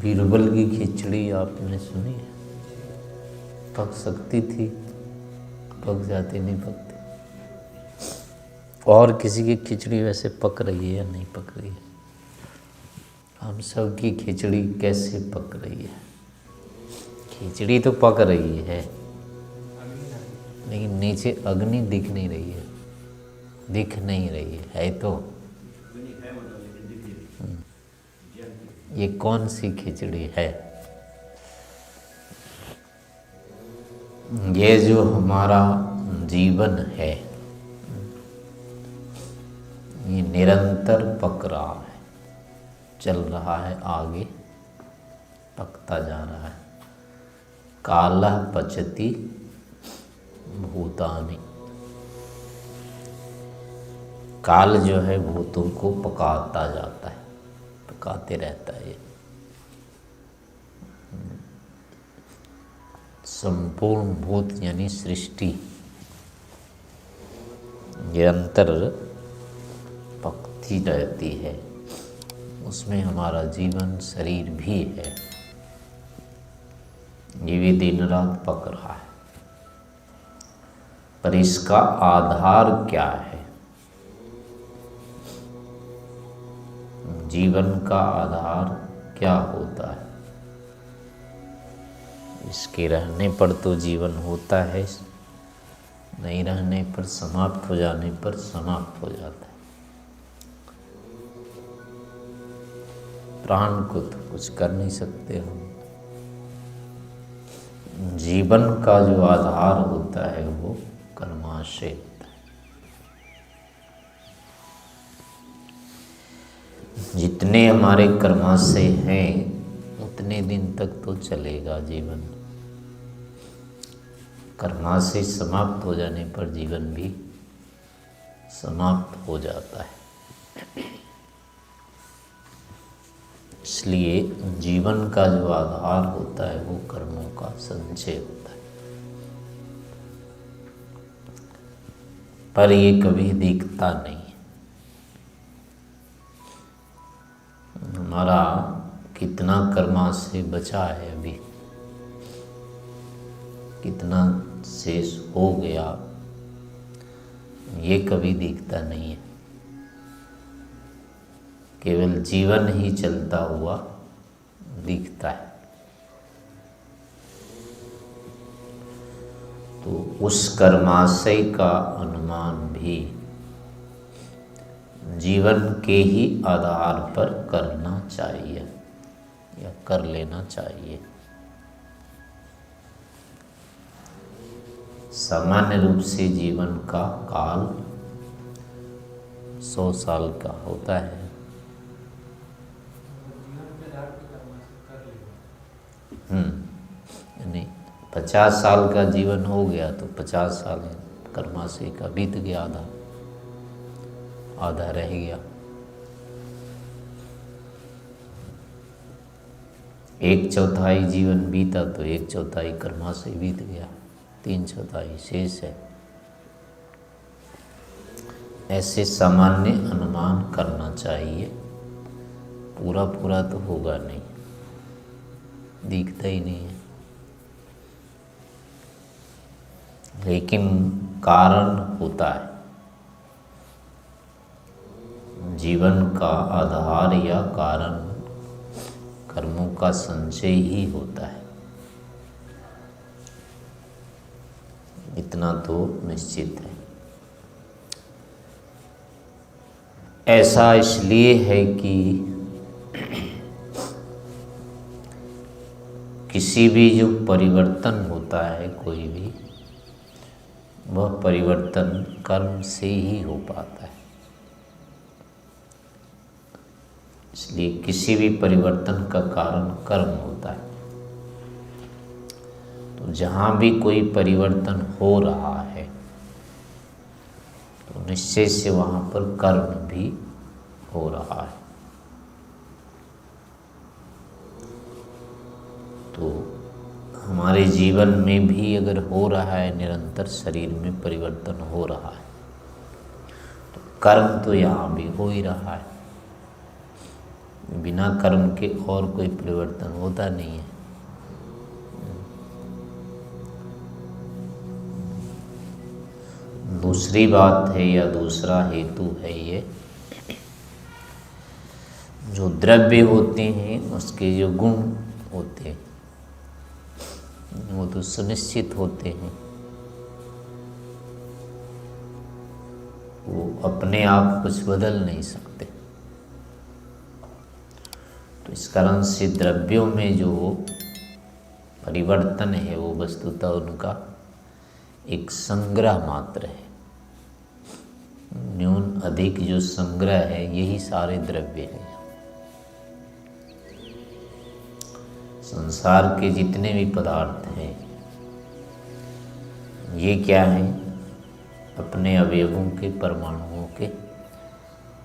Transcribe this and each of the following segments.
बीरबल की खिचड़ी आपने सुनी है? पक सकती थी, पक जाती, नहीं पकती। और किसी की खिचड़ी वैसे पक रही है या नहीं पक रही है? हम सब की खिचड़ी कैसे पक रही है? खिचड़ी तो पक रही है, लेकिन नीचे अग्नि दिख नहीं रही है, दिख नहीं रही है तो ये कौन सी खिचड़ी है? ये जो हमारा जीवन है ये निरंतर पक रहा है, चल रहा है, आगे पकता जा रहा है। कालः पचति भूतानि, काल जो है भूतों को पकाता जाता है, पकाते रहता है। ये संपूर्ण भूत यानी सृष्टि निरंतर पकती रहती है, उसमें हमारा जीवन शरीर भी है, ये भी दिन रात पक रहा है। पर इसका आधार क्या है? जीवन का आधार क्या होता है? इसके रहने पर तो जीवन होता है, नहीं रहने पर, समाप्त हो जाने पर समाप्त हो जाता है। प्राण को तो कुछ कर नहीं सकते हम। जीवन का जो आधार होता है वो कर्माशय होता है। जितने हमारे कर्माशय हैं उतने दिन तक तो चलेगा जीवन। कर्माशय समाप्त हो जाने पर जीवन भी समाप्त हो जाता है। इसलिए जीवन का जो आधार होता है वो कर्मों का संचय होता है। पर ये कभी दिखता नहीं है। हमारा कितना कर्माशय बचा है अभी, कितना शेष हो गया, ये कभी दिखता नहीं है। केवल जीवन ही चलता हुआ दिखता है। तो उस कर्माशय का अनुमान भी जीवन के ही आधार पर करना चाहिए या कर लेना चाहिए। सामान्य रूप से जीवन का काल 100 साल का होता है। यानी 50 साल का जीवन हो गया तो 50 साल कर्माशय का बीत गया, आधा रह गया। 1/4 जीवन बीता तो 1/4 कर्माशय बीत गया, 3/4 शेष है। ऐसे सामान्य अनुमान करना चाहिए। पूरा पूरा तो होगा नहीं, दिखता ही नहीं है। लेकिन कारण होता है। जीवन का आधार या कारण कर्मों का संचय ही होता है, इतना तो निश्चित है। ऐसा इसलिए है कि किसी भी जो परिवर्तन होता है कोई भी, वह परिवर्तन कर्म से ही हो पाता है। इसलिए किसी भी परिवर्तन का कारण कर्म होता है। तो जहाँ भी कोई परिवर्तन हो रहा है तो निश्चय से वहाँ पर कर्म भी हो रहा है। तो हमारे जीवन में भी अगर हो रहा है, निरंतर शरीर में परिवर्तन हो रहा है, तो कर्म तो यहाँ भी हो ही रहा है। बिना कर्म के और कोई परिवर्तन होता नहीं है। दूसरी बात है या दूसरा हेतु है ये, जो द्रव्य होते हैं उसके जो गुण होते हैं वो तो सुनिश्चित होते हैं, वो अपने आप कुछ बदल नहीं सकते। तो इस कारण से द्रव्यों में जो परिवर्तन है वो वस्तुतः उनका एक संग्रह मात्र है। न्यून अधिक जो संग्रह है यही सारे द्रव्य हैं। संसार के जितने भी पदार्थ हैं ये क्या है, अपने अवयवों के परमाणुओं के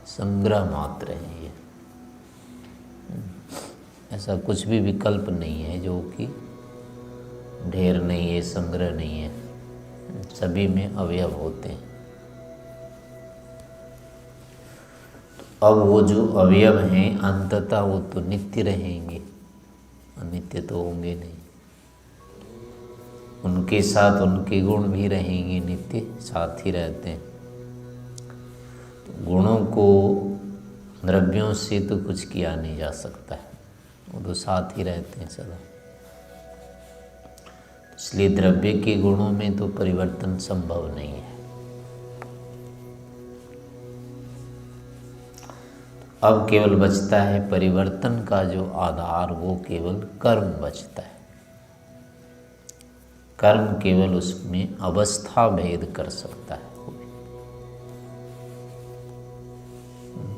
संग्रह मात्र हैं। ये ऐसा कुछ भी विकल्प नहीं है जो कि ढेर नहीं है, संग्रह नहीं है, सभी में अवयव होते हैं। अब वो जो अवयव हैं अंततः वो तो नित्य रहेंगे, अनित्य तो होंगे नहीं। उनके साथ उनके गुण भी रहेंगे, नित्य साथ ही रहते हैं। तो गुणों को द्रव्यों से तो कुछ किया नहीं जा सकता है, वो तो साथ ही रहते हैं सदा। इसलिए द्रव्य के गुणों में तो परिवर्तन संभव नहीं है। अब केवल बचता है परिवर्तन का जो आधार, वो केवल कर्म बचता है। कर्म केवल उसमें अवस्था भेद कर सकता है।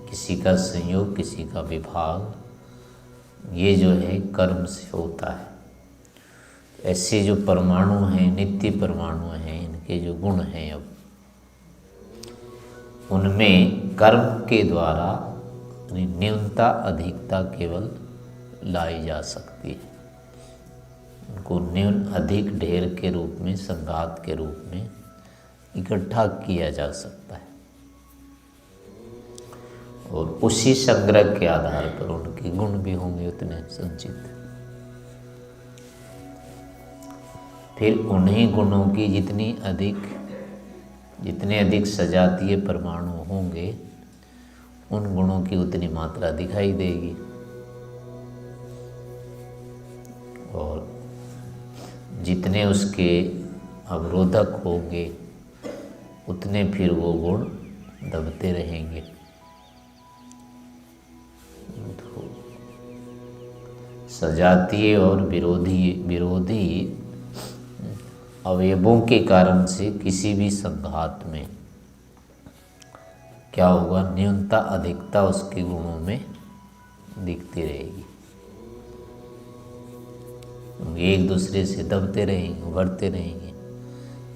किसी का संयोग, किसी का विभाग, ये जो है कर्म से होता है। ऐसे जो परमाणु हैं, नित्य परमाणु हैं, इनके जो गुण हैं अब उनमें कर्म के द्वारा न्यूनता अधिकता केवल लाई जा सकती है। उनको न्यून अधिक ढेर के रूप में, संघात के रूप में इकट्ठा किया जा सकता है और उसी संग्रह के आधार पर उनके गुण भी होंगे उतने संचित। फिर उन्हीं गुणों की जितने अधिक सजातीय परमाणु होंगे उन गुणों की उतनी मात्रा दिखाई देगी और जितने उसके अवरोधक होंगे उतने फिर वो गुण दबते रहेंगे। तो सजातीय और विरोधी अवयवों के कारण से किसी भी संघात में क्या होगा, न्यूनता अधिकता उसके गुणों में दिखती रहेगी। एक दूसरे से दबते रहेंगे, उभरते रहेंगे।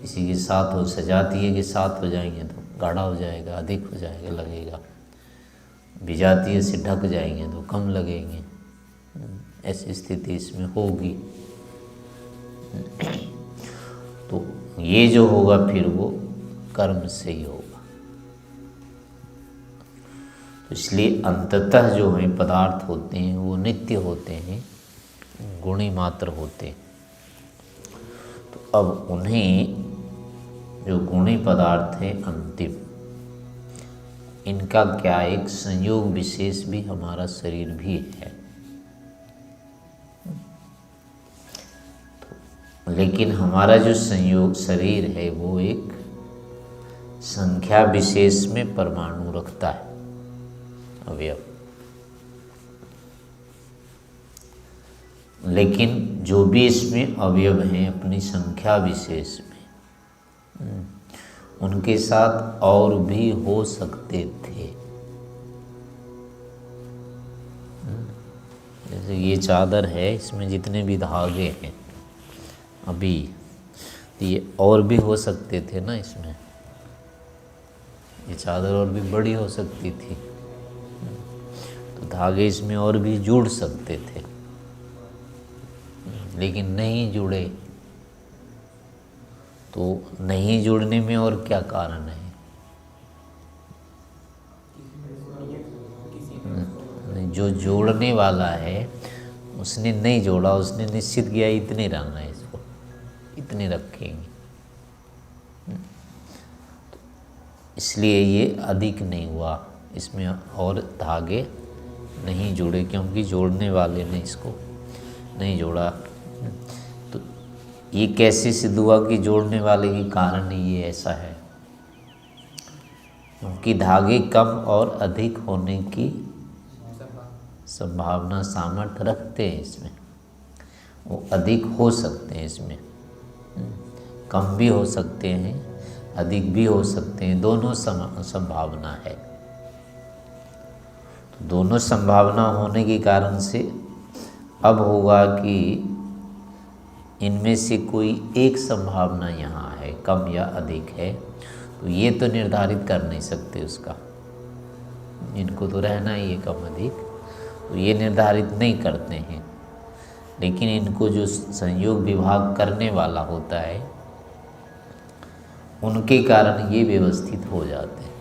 किसी के साथ हो, सजातीय के साथ हो जाएंगे तो गाढ़ा हो जाएगा, अधिक हो जाएगा, लगेगा। विजातीय से ढक जाएंगे तो कम लगेंगे। ऐसी स्थिति इसमें होगी। तो ये जो होगा फिर वो कर्म से ही होगा। तो इसलिए अंततः जो है पदार्थ होते हैं वो नित्य होते हैं, गुणी मात्र होते हैं। तो अब उन्हें जो गुणी पदार्थ है अंतिम, इनका क्या एक संयोग विशेष भी हमारा शरीर भी है। तो लेकिन हमारा जो संयोग शरीर है वो एक संख्या विशेष में परमाणु रखता है, अवयव। लेकिन जो भी इसमें अवयव हैं अपनी संख्या विशेष में, उनके साथ और भी हो सकते थे। जैसे ये चादर है, इसमें जितने भी धागे हैं अभी, ये और भी हो सकते थे ना। इसमें ये चादर और भी बड़ी हो सकती थी, तो धागे इसमें और भी जुड़ सकते थे, लेकिन नहीं जुड़े। तो नहीं जुड़ने में और क्या कारण है? जो जोड़ने वाला है उसने नहीं जोड़ा, उसने निश्चित किया इतने रहना है, इसको इतने रखेंगे, इसलिए ये अधिक नहीं हुआ, इसमें और धागे नहीं जुड़े, क्योंकि जोड़ने वाले ने इसको नहीं जोड़ा। तो ये कैसे सिद्ध हुआ कि जोड़ने वाले के कारण ये ऐसा है? क्योंकि धागे कम और अधिक होने की संभावना, सामर्थ्य रखते हैं इसमें, वो अधिक हो सकते हैं इसमें, कम भी हो सकते हैं, अधिक भी हो सकते हैं, दोनों संभावना है। तो दोनों संभावना होने के कारण से अब होगा कि इनमें से कोई एक संभावना यहाँ है, कम या अधिक है, तो ये तो निर्धारित कर नहीं सकते उसका, इनको तो रहना ही है कम अधिक, तो ये निर्धारित नहीं करते हैं। लेकिन इनको जो संयोग विभाग करने वाला होता है उनके कारण ये व्यवस्थित हो जाते हैं।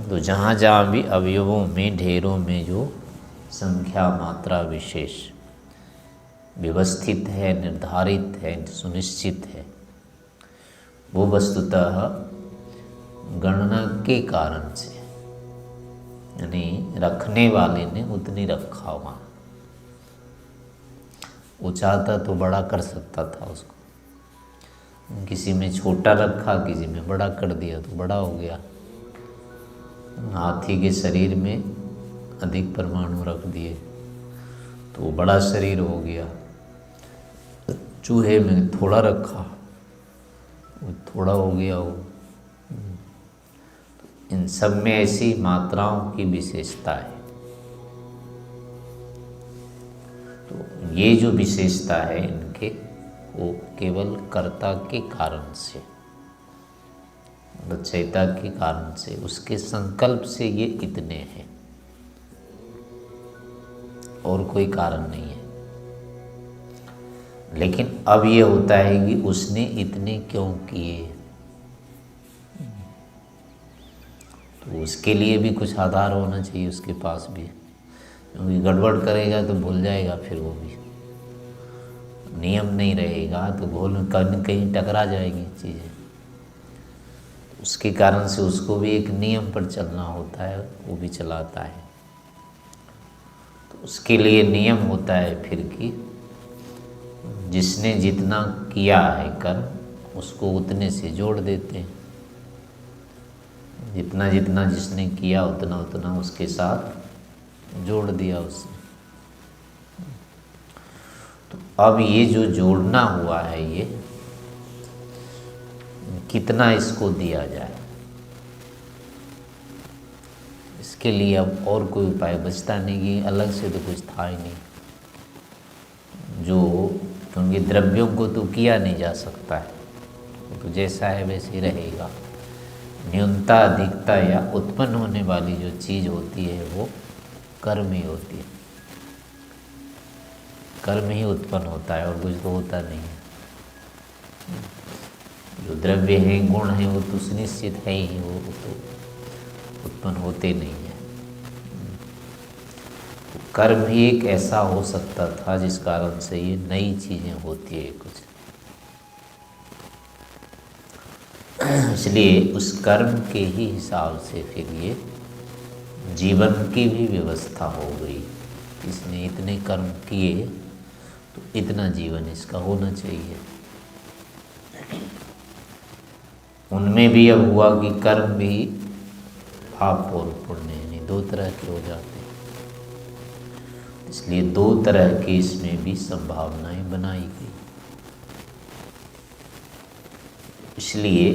तो जहाँ जहाँ भी अवयवों में, ढेरों में जो संख्या, मात्रा, विशेष व्यवस्थित है, निर्धारित है, सुनिश्चित है, वो वस्तुतः गणना के कारण से, यानी रखने वाले ने उतनी रखा वहाँ। वो चाहता तो बड़ा कर सकता था उसको, किसी में छोटा रखा, किसी में बड़ा कर दिया तो बड़ा हो गया। हाथी के शरीर में अधिक परमाणु रख दिए तो वो बड़ा शरीर हो गया, चूहे में थोड़ा रखा वो थोड़ा हो गया वो। इन सब में ऐसी मात्राओं की विशेषता है। तो ये जो विशेषता है इनके, वो केवल कर्ता के कारण से, रचयिता के कारण से, उसके संकल्प से ये इतने हैं, और कोई कारण नहीं है। लेकिन अब ये होता है कि उसने इतने क्यों किए, तो उसके लिए भी कुछ आधार होना चाहिए उसके पास भी, क्योंकि गड़बड़ करेगा तो भूल जाएगा, फिर वो भी नियम नहीं रहेगा तो भूल कहीं टकरा जाएगी चीज़ें। उसके कारण से उसको भी एक नियम पर चलना होता है, वो भी चलाता है। तो उसके लिए नियम होता है फिर कि जिसने जितना किया है कर्म, उसको उतने से जोड़ देते हैं। जितना जितना जिसने किया उतना उतना उसके साथ जोड़ दिया उसने। तो अब ये जो जोड़ना हुआ है, ये कितना इसको दिया जाए, इसके लिए अब और कोई उपाय बचता नहीं, कि अलग से तो कुछ था ही नहीं जो, क्योंकि द्रव्यों को तो किया नहीं जा सकता है, तो जैसा है वैसे ही रहेगा। न्यूनता, अधिकता या उत्पन्न होने वाली जो चीज़ होती है वो कर्म ही होती है, कर्म ही उत्पन्न होता है, और कुछ तो होता नहीं है। जो द्रव्य है, गुण है, वो तो सुनिश्चित है ही, वो तो उत्पन्न होते नहीं है। तो कर्म ही एक ऐसा हो सकता था जिस कारण से ये नई चीज़ें होती है कुछ, इसलिए उस कर्म के ही हिसाब से फिर ये जीवन की भी व्यवस्था हो गई। इसने इतने कर्म किए तो इतना जीवन इसका होना चाहिए। उनमें भी अब हुआ कि कर्म भी पाप और पुण्य, यानी दो तरह के हो जाते हैं, इसलिए दो तरह की इसमें भी संभावनाएं बनाई गई। इसलिए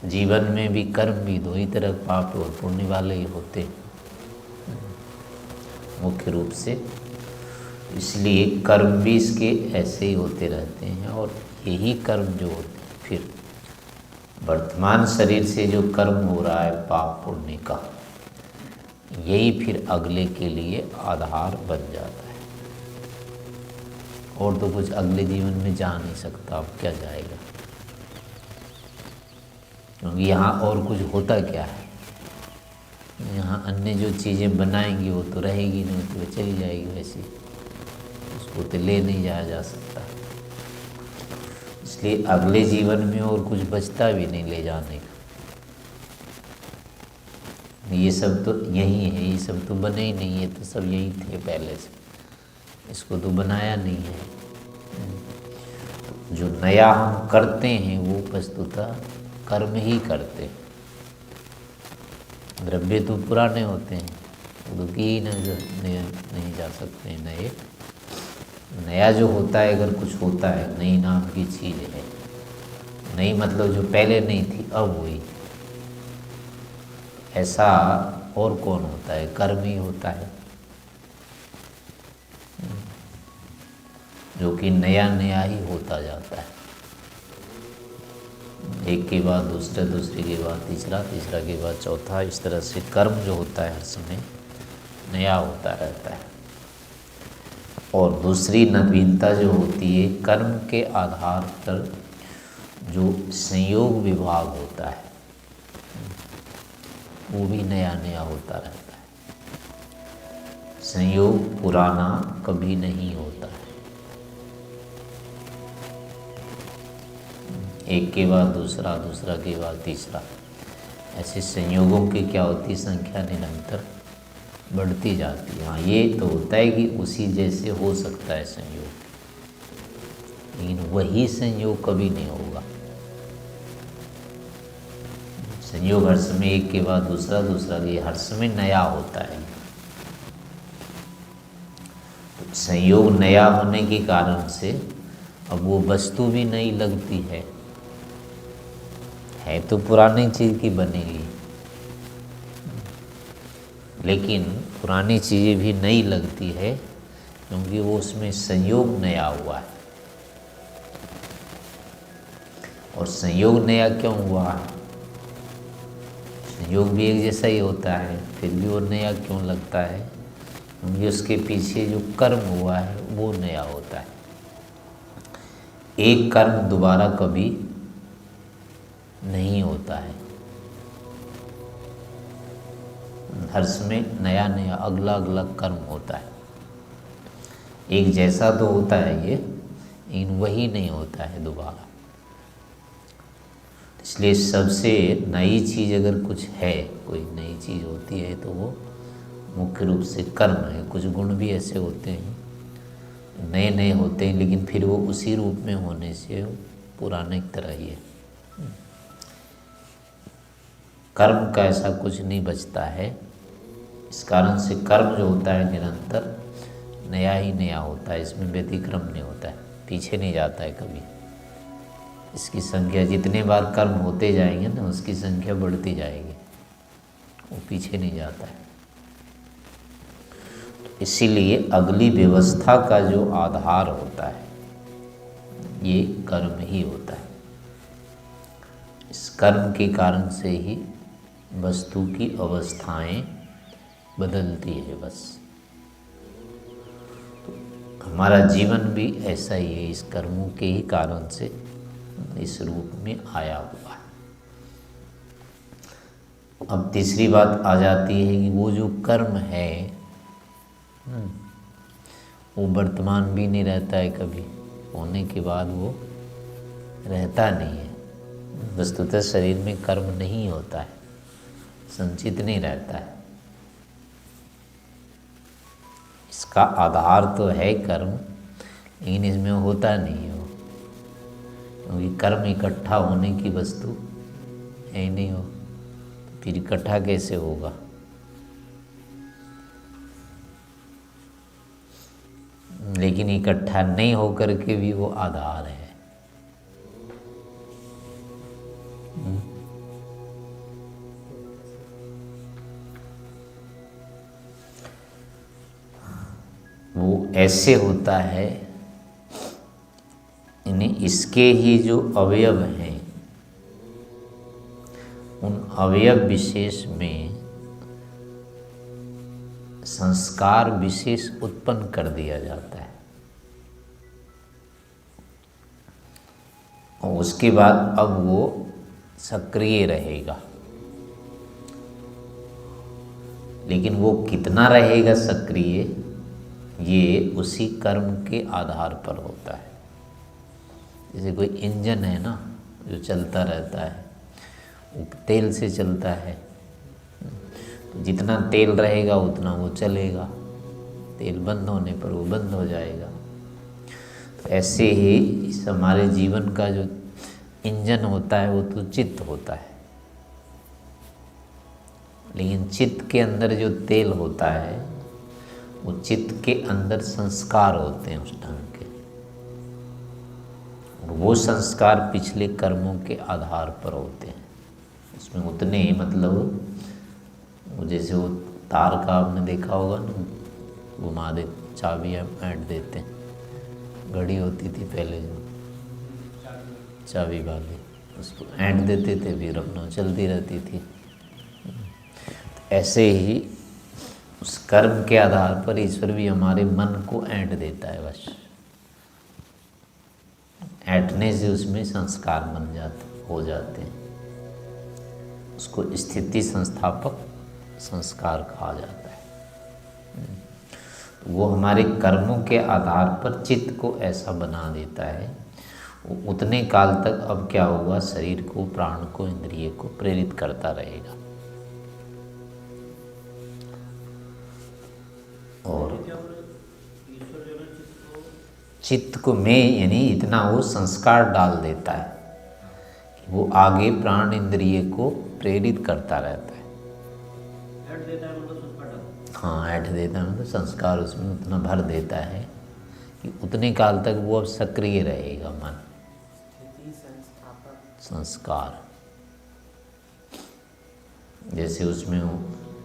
जीवन में भी कर्म भी दो ही तरह, पाप और पुण्य वाले ही होते मुख्य रूप से। इसलिए कर्म भी इसके ऐसे ही होते रहते हैं, और यही कर्म जो होते हैं फिर वर्तमान शरीर से जो कर्म हो रहा है पाप पुण्य का, यही फिर अगले के लिए आधार बन जाता है। और तो कुछ अगले जीवन में जा नहीं सकता, अब क्या जाएगा, क्योंकि यहाँ और कुछ होता क्या है, यहाँ अन्य जो चीज़ें बनाएंगी वो तो रहेगी नहीं, तो वो चली जाएगी वैसे, उसको तो ले नहीं जाया जा सकता। इसलिए अगले जीवन में और कुछ बचता भी नहीं ले जाने का। ये सब तो यही है, ये सब तो बने ही नहीं है, तो सब यही थे पहले से, इसको तो बनाया नहीं है। तो जो नया हम करते हैं वो वस्तुतः कर्म ही करते हैं। द्रव्य तो पुराने होते हैं, वो तो की ही नहीं जा सकते हैं नए। नया जो होता है, अगर कुछ होता है, नई नाम की चीज़ है, नई मतलब जो पहले नहीं थी अब हुई, ऐसा और कौन होता है? कर्म ही होता है, जो कि नया नया ही होता जाता है। एक के बाद दूसरा, दूसरे के बाद तीसरा, तीसरा के बाद चौथा, इस तरह से कर्म जो होता है हर समय नया होता रहता है। और दूसरी नवीनता जो होती है, कर्म के आधार पर जो संयोग विभाग होता है वो भी नया नया होता रहता है। संयोग पुराना कभी नहीं होता है। एक के बाद दूसरा, दूसरा के बाद तीसरा, ऐसे संयोगों की क्या होती है, संख्या निरंतर बढ़ती जाती है। हाँ, ये तो होता है कि उसी जैसे हो सकता है संयोग, लेकिन वही संयोग कभी नहीं होगा। संयोग हर समय एक के बाद दूसरा, दूसरा के हर समय नया होता है। तो संयोग नया होने के कारण से अब वो वस्तु भी नई लगती है तो पुरानी चीज़ की बनेगी, लेकिन पुरानी चीज़ें भी नई लगती है क्योंकि वो उसमें संयोग नया हुआ है। और संयोग नया क्यों हुआ है? संयोग भी एक जैसा ही होता है, फिर भी वो नया क्यों लगता है? क्योंकि उसके पीछे जो कर्म हुआ है वो नया होता है। एक कर्म दोबारा कभी नहीं होता है, हर समय नया नया अगला अगला कर्म होता है। एक जैसा तो होता है ये, लेकिन वही नहीं होता है दोबारा। इसलिए सबसे नई चीज़ अगर कुछ है, कोई नई चीज़ होती है तो वो मुख्य रूप से कर्म है। कुछ गुण भी ऐसे होते हैं, नए नए होते हैं, लेकिन फिर वो उसी रूप में होने से पुराने की तरह ही है। कर्म का ऐसा कुछ नहीं बचता है। इस कारण से कर्म जो होता है निरंतर नया ही नया होता है, इसमें व्यतिक्रम नहीं होता है, पीछे नहीं जाता है कभी। इसकी संख्या जितने बार कर्म होते जाएंगे ना, उसकी संख्या बढ़ती जाएगी, वो पीछे नहीं जाता है। इसीलिए अगली व्यवस्था का जो आधार होता है ये कर्म ही होता है। इस कर्म के कारण से ही वस्तु की अवस्थाएं बदलती है। बस तो हमारा जीवन भी ऐसा ही है, इस कर्मों के ही कारण से इस रूप में आया हुआ है। अब तीसरी बात आ जाती है कि वो जो कर्म है वो वर्तमान भी नहीं रहता है, कभी होने के बाद वो रहता नहीं है। वस्तुतः शरीर में कर्म नहीं होता है, संचित नहीं रहता है। इसका आधार तो है कर्म, लेकिन इसमें होता नहीं हो, क्योंकि कर्म इकट्ठा होने की वस्तु है ही नहीं हो, तो फिर इकट्ठा कैसे होगा? लेकिन इकट्ठा नहीं होकर के भी वो आधार है। वो ऐसे होता है, यानी इसके ही जो अवयव हैं उन अवयव विशेष में संस्कार विशेष उत्पन्न कर दिया जाता है, और उसके बाद अब वो सक्रिय रहेगा। लेकिन वो कितना रहेगा सक्रिय, ये उसी कर्म के आधार पर होता है। जैसे कोई इंजन है ना जो चलता रहता है, वो तेल से चलता है, तो जितना तेल रहेगा उतना वो चलेगा, तेल बंद होने पर वो बंद हो जाएगा। तो ऐसे ही इस हमारे जीवन का जो इंजन होता है वो तो चित्त होता है, लेकिन चित्त के अंदर जो तेल होता है वो चित्त के अंदर संस्कार होते हैं उस ढंग के, और वो संस्कार पिछले कर्मों के आधार पर होते हैं। उसमें उतने मतलब वो जैसे वो तार का आपने देखा होगा ना, घुमा दे, चाबी ऐंठ देते हैं, घड़ी होती थी पहले जो चाबी वाली, उसको ऐंठ देते थे, फिर अपना चलती रहती थी। ऐसे ही उस कर्म के आधार पर ईश्वर भी हमारे मन को ऐंठ देता है। बस ऐंठने से उसमें संस्कार हो जाते हैं। उसको स्थिति संस्थापक संस्कार कहा जाता है। वो हमारे कर्मों के आधार पर चित्त को ऐसा बना देता है, वो उतने काल तक अब क्या होगा, शरीर को, प्राण को, इंद्रिय को प्रेरित करता रहेगा। और चित्त को में यानी इतना वो संस्कार डाल देता है कि वो आगे प्राण इंद्रिय को प्रेरित करता रहता है। हाँ, ऐठ देता है मतलब संस्कार उसमें उतना भर देता है कि उतने काल तक वो अब सक्रिय रहेगा मन। संस्कार जैसे उसमें वो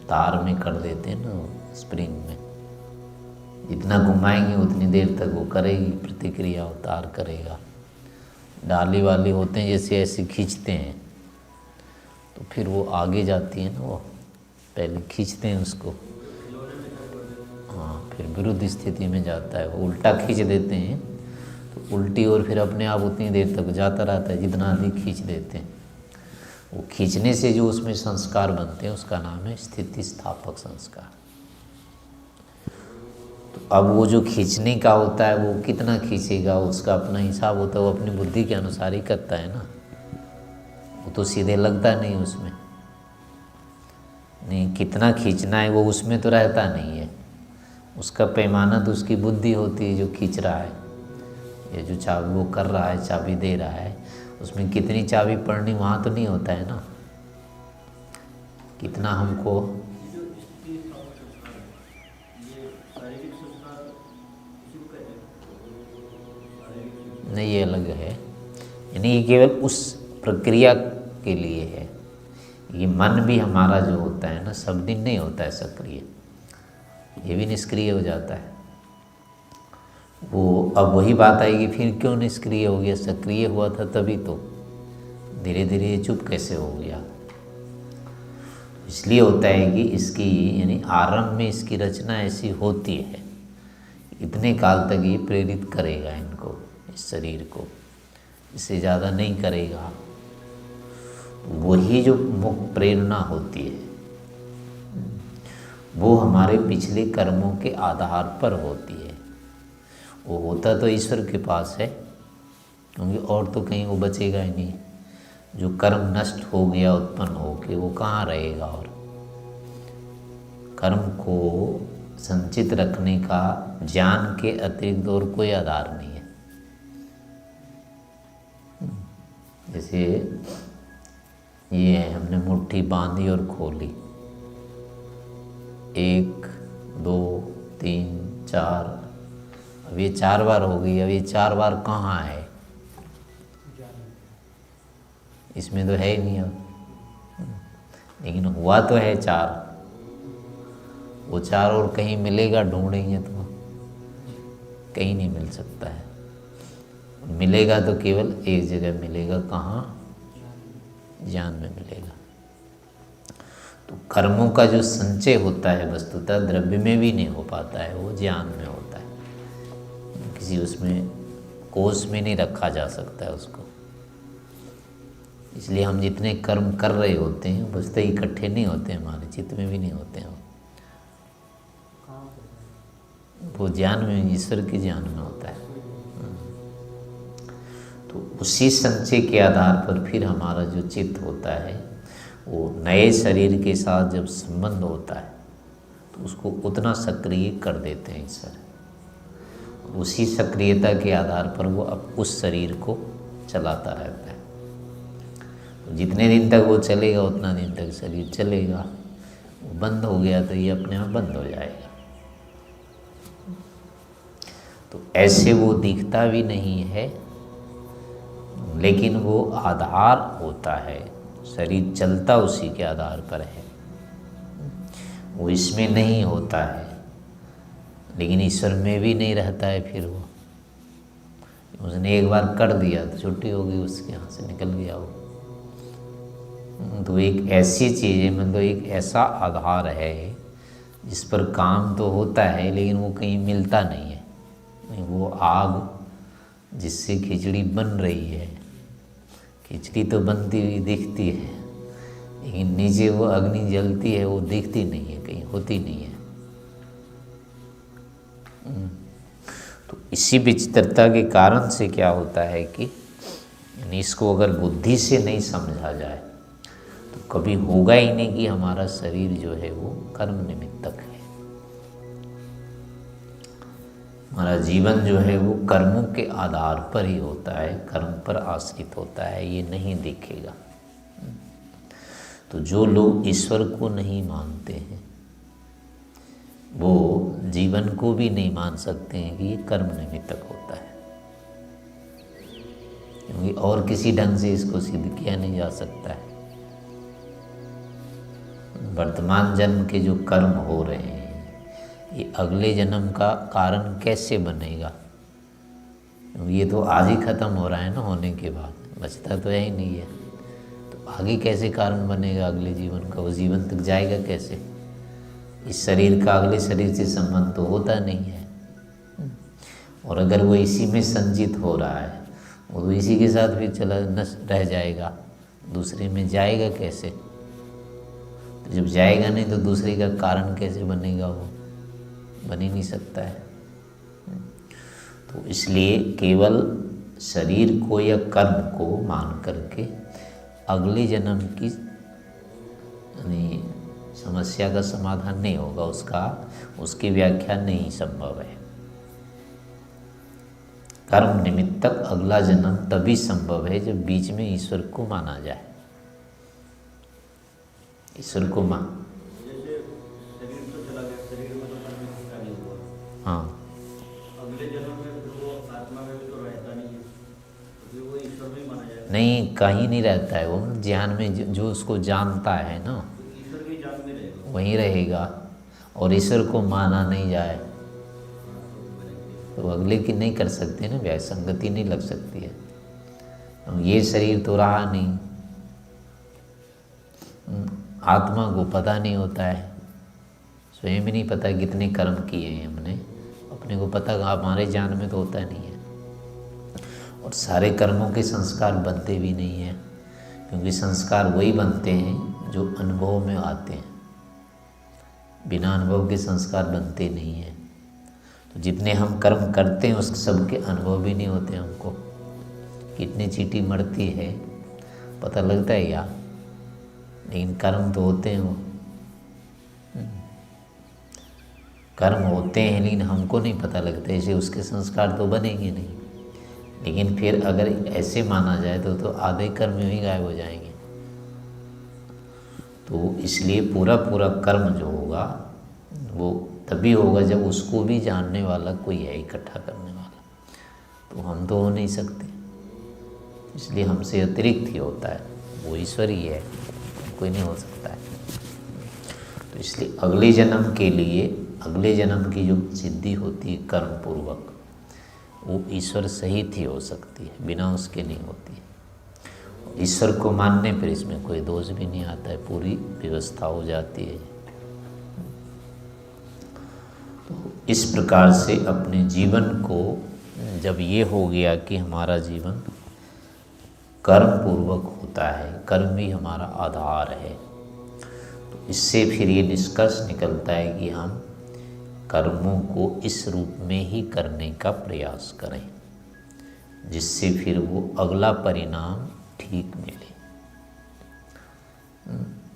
तार में कर देते हैं ना, स्प्रिंग में जितना घुमाएंगे उतनी देर तक वो करेगी प्रतिक्रिया, उतार करेगा। डाली वाली होते हैं जैसे ऐसे खींचते हैं तो फिर वो आगे जाती है ना, वो पहले खींचते हैं उसको, हाँ, फिर विरुद्ध स्थिति में जाता है। वो उल्टा खींच देते हैं तो उल्टी और फिर अपने आप उतनी देर तक जाता रहता है जितना अधिक खींच देते हैं। वो खींचने से जो उसमें संस्कार बनते हैं उसका नाम है स्थिति स्थापक संस्कार। तो अब वो जो खींचने का होता है वो कितना खींचेगा उसका अपना हिसाब होता है, वो अपनी बुद्धि के अनुसार ही करता है ना, वो तो सीधे लगता नहीं उसमें। नहीं, कितना खींचना है वो उसमें तो रहता नहीं है, उसका पैमाना तो उसकी बुद्धि होती है जो खींच रहा है। ये जो चाबी वो कर रहा है, चाबी दे रहा है, उसमें कितनी चाबी पड़नी वहाँ तो नहीं होता है ना, कितना हमको। नहीं, ये अलग है, यानी ये केवल उस प्रक्रिया के लिए है। ये मन भी हमारा जो होता है ना, सब दिन नहीं होता है सक्रिय, ये भी निष्क्रिय हो जाता है। वो अब वही बात आएगी, फिर क्यों निष्क्रिय हो गया, सक्रिय हुआ था तभी तो, धीरे धीरे ये चुप कैसे हो गया। इसलिए होता है कि इसकी यानी आरंभ में इसकी रचना ऐसी होती है, इतने काल तक ये प्रेरित करेगा इनको, इस शरीर को, इससे ज़्यादा नहीं करेगा। वही जो मुख्य प्रेरणा होती है वो हमारे पिछले कर्मों के आधार पर होती है। वो होता तो ईश्वर के पास है, क्योंकि और तो कहीं वो बचेगा ही नहीं। जो कर्म नष्ट हो गया उत्पन्न हो के, वो कहाँ रहेगा। और कर्म को संचित रखने का ज्ञान के अतिरिक्त और कोई आधार नहीं है। जैसे ये हमने मुट्ठी बांधी और खोली, 1 2 3 4, अब ये 4 बार हो गई। अब ये 4 बार कहाँ है, इसमें तो है ही नहीं अब, लेकिन हुआ तो है 4। वो 4 और कहीं मिलेगा, ढूंढेंगे तो कहीं नहीं मिल सकता है। मिलेगा तो केवल एक जगह मिलेगा, कहाँ, ज्ञान में मिलेगा। तो कर्मों का जो संचय होता है वस्तुतः द्रव्य में भी नहीं हो पाता है, वो ज्ञान में होता है। किसी उसमें कोष में नहीं रखा जा सकता है उसको। इसलिए हम जितने कर्म कर रहे होते हैं वस्तुतः इकट्ठे नहीं होते, हमारे चित्त में भी नहीं होते हैं। वो ज्ञान में, ईश्वर के ज्ञान में होता है। तो उसी संचय के आधार पर फिर हमारा जो चित्त होता है वो नए शरीर के साथ जब संबंध होता है तो उसको उतना सक्रिय कर देते हैं ईश्वर। उसी सक्रियता के आधार पर वो अब उस शरीर को चलाता रहता है। तो जितने दिन तक वो चलेगा उतना दिन तक शरीर चलेगा। वो बंद हो गया तो ये अपने आप बंद हो जाएगा। तो ऐसे वो दिखता भी नहीं है, लेकिन वो आधार होता है। शरीर चलता उसी के आधार पर है, वो इसमें नहीं होता है, लेकिन ईश्वर में भी नहीं रहता है। फिर वो उसने एक बार कर दिया तो छुट्टी हो गई, उसके यहाँ से निकल गया वो। तो एक ऐसी चीज़ है, मतलब एक ऐसा आधार है जिस पर काम तो होता है लेकिन वो कहीं मिलता नहीं है। वो आग जिससे खिचड़ी बन रही है, खिचड़ी तो बनती हुई दिखती है, लेकिन नीचे वो अग्नि जलती है, वो दिखती नहीं है, कहीं होती नहीं है। तो इसी विचित्रता के कारण से क्या होता है कि यानी इसको अगर बुद्धि से नहीं समझा जाए तो कभी होगा ही नहीं कि हमारा शरीर जो है वो कर्म निमित्तक है। हमारा जीवन जो है वो कर्मों के आधार पर ही होता है, कर्म पर आश्रित होता है, ये नहीं दिखेगा। तो जो लोग ईश्वर को नहीं मानते हैं वो जीवन को भी नहीं मान सकते हैं कि ये कर्म निमित्तक होता है, क्योंकि और किसी ढंग से इसको सिद्ध किया नहीं जा सकता है। वर्तमान जन्म के जो कर्म हो रहे हैं ये अगले जन्म का कारण कैसे बनेगा? ये तो आज ही खत्म हो रहा है ना, होने के बाद बचता तो है ही नहीं है। तो आगे कैसे कारण बनेगा अगले जीवन का? वो जीवन तक जाएगा कैसे? इस शरीर का अगले शरीर से संबंध तो होता नहीं है, और अगर वो इसी में संचित हो रहा है वो तो इसी के साथ भी चला रह जाएगा, दूसरे में जाएगा कैसे? तो जब जाएगा नहीं तो दूसरे का कारण कैसे बनेगा? वो बन ही नहीं सकता है। तो इसलिए केवल शरीर को या कर्म को मान करके अगले जन्म की यानी समस्या का समाधान नहीं होगा, उसकी व्याख्या नहीं संभव है। कर्म निमित्तक अगला जन्म तभी संभव है जब बीच में ईश्वर को माना जाए। ईश्वर को मान, जैसे शरीर तो चला गया, शरीर में तो परमेश्वर का नहीं हुआ। हाँ, अगले जन्म में फिर वो आत्मा में भी तो रहता नहीं है, तो फिर वो ईश्वर में माना जाएगा। नहीं, कहीं नहीं रहता है वो। ज्ञान में जो उसको जानता है ना तो ईश्वर के ज्ञान में रहेगा, वहीं रहेगा। और ईश्वर को माना नहीं जाए तो अगले की नहीं कर सकते ना, व्याय संगति नहीं लग सकती है। तो ये शरीर तो रहा नहीं, आत्मा को पता नहीं होता है, स्वयं भी नहीं पता कितने कर्म किए हैं हमने, अपने को पता हमारे ज्ञान में तो होता नहीं है। और सारे कर्मों के संस्कार बनते भी नहीं हैं, क्योंकि संस्कार वही बनते हैं जो अनुभव में आते हैं, बिना अनुभव के संस्कार बनते नहीं हैं। तो जितने हम कर्म करते हैं उस सब के अनुभव भी नहीं होते हमको। कितनी चींटी मरती है पता लगता है या? लेकिन कर्म तो होते हैं वो, कर्म होते हैं लेकिन हमको नहीं पता लगता, ऐसे उसके संस्कार तो बनेंगे नहीं। लेकिन फिर अगर ऐसे माना जाए तो आधे कर्म ही गायब हो जाएंगे। तो इसलिए पूरा कर्म जो होगा वो तभी होगा जब उसको भी जानने वाला कोई है, इकट्ठा करने वाला। तो हम तो हो नहीं सकते, इसलिए हमसे अतिरिक्त ही होता है, वो ईश्वर ही है, कोई नहीं हो सकता है। तो इसलिए अगले जन्म के लिए, अगले जन्म की जो सिद्धि होती है कर्म पूर्वक, वो ईश्वर सहित ही हो सकती है, बिना उसके नहीं होती है। ईश्वर को मानने पर इसमें कोई दोष भी नहीं आता है, पूरी व्यवस्था हो जाती है। तो इस प्रकार से अपने जीवन को जब ये हो गया कि हमारा जीवन कर्म पूर्वक होता है, कर्म ही हमारा आधार है, तो इससे फिर ये निष्कर्ष निकलता है कि हम कर्मों को इस रूप में ही करने का प्रयास करें जिससे फिर वो अगला परिणाम ठीक मिले।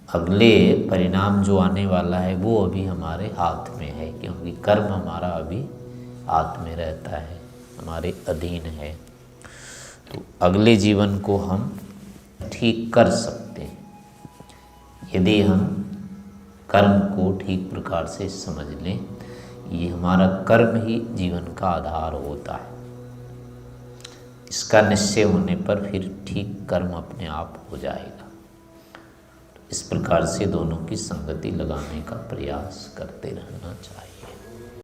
अगले परिणाम जो आने वाला है वो अभी हमारे हाथ में है, क्योंकि कर्म हमारा अभी हाथ में रहता है, हमारे अधीन है। तो अगले जीवन को हम ठीक कर सकते हैं यदि हम कर्म को ठीक प्रकार से समझ लें। ये हमारा कर्म ही जीवन का आधार होता है। इसका निश्चय होने पर फिर ठीक कर्म अपने आप हो जाएगा। इस प्रकार से दोनों की संगति लगाने का प्रयास करते रहना चाहिए।